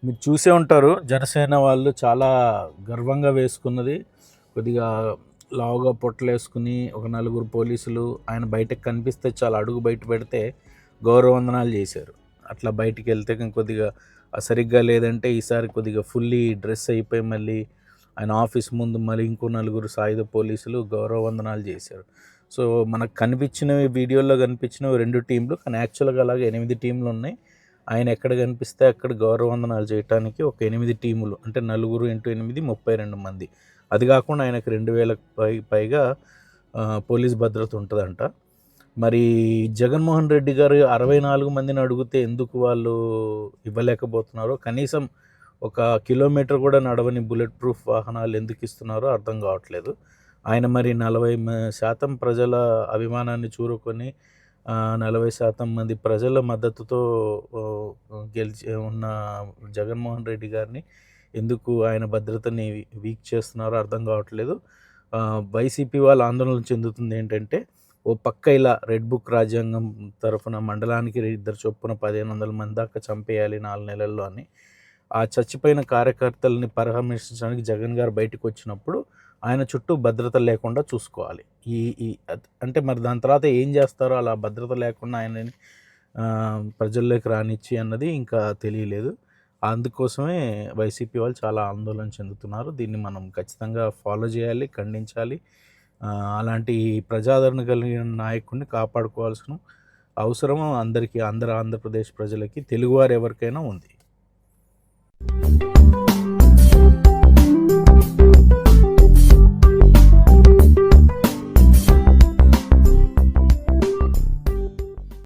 మీరు చూసే ఉంటారు జనసేన వాళ్ళు చాలా గర్వంగా వేసుకున్నది. కొద్దిగా లావుగా పొట్టలేసుకుని ఒక నలుగురు పోలీసులు ఆయన బయటకు కనిపిస్తే చాలా అడుగు బయట పెడితే గౌరవవందనాలు చేశారు. అట్లా బయటికి వెళ్తే కొద్దిగా సరిగ్గా లేదంటే ఈసారి కొద్దిగా ఫుల్లీ డ్రెస్ అయిపోయి మళ్ళీ ఆయన ఆఫీస్ ముందు మళ్ళీ ఇంకో నలుగురు సాయుధ పోలీసులు గౌరవవందనాలు చేశారు. సో మనకు కనిపించినవి వీడియోలో కనిపించినవి 2 టీంలు, కానీ యాక్చువల్గా అలాగే 8 టీంలు ఉన్నాయి. ఆయన ఎక్కడ కనిపిస్తే అక్కడ గౌరవవందనాలు చేయడానికి ఒక 8 టీములు, అంటే నలుగురు ఇంటూ 8 32 మంది. అది కాకుండా ఆయనకు 2000 పైగా పోలీస్ భద్రత ఉంటుందంట. మరి జగన్మోహన్ రెడ్డి గారు 64 మందిని అడిగితే ఎందుకు వాళ్ళు ఇవ్వలేకపోతున్నారో, కనీసం ఒక కిలోమీటర్ కూడా నడవని బుల్లెట్ ప్రూఫ్ వాహనాలు ఎందుకు ఇస్తున్నారో అర్థం కావట్లేదు. ఆయన మరి 40% ప్రజల అభిమానాన్ని చూరుకొని 40% మంది ప్రజల మద్దతుతో గెలిచి ఉన్న జగన్మోహన్ రెడ్డి గారిని ఎందుకు ఆయన భద్రతని వీక్ చేస్తున్నారో అర్థం కావట్లేదు. వైసీపీ వాళ్ళు ఆందోళన చెందుతుంది ఏంటంటే, ఓ పక్క ఇలా రెడ్ బుక్ రాజ్యాంగం తరఫున మండలానికి 2 చొప్పున 1500 మంది దాకా చంపేయాలి 4 నెలల్లో అని, ఆ చచ్చిపోయిన కార్యకర్తలని పరామర్శించడానికి జగన్ గారు బయటకు వచ్చినప్పుడు ఆయన చుట్టూ భద్రత లేకుండా చూసుకోవాలి. ఈ ఈ అంటే మరి దాని తర్వాత ఏం చేస్తారో, అలా భద్రత లేకుండా ఆయనని ప్రజల్లోకి రానిచ్చి అన్నది ఇంకా తెలియలేదు. అందుకోసమే వైసీపీ వాళ్ళు చాలా ఆందోళన చెందుతున్నారు. దీన్ని మనం ఖచ్చితంగా ఫాలో చేయాలి, ఖండించాలి. అలాంటి ప్రజాదరణ కలిగిన నాయకుడిని కాపాడుకోవాల్సిన అవసరం అందరికీ, ఆంధ్రప్రదేశ్ ప్రజలకి, తెలుగువారు ఎవరికైనా ఉంది.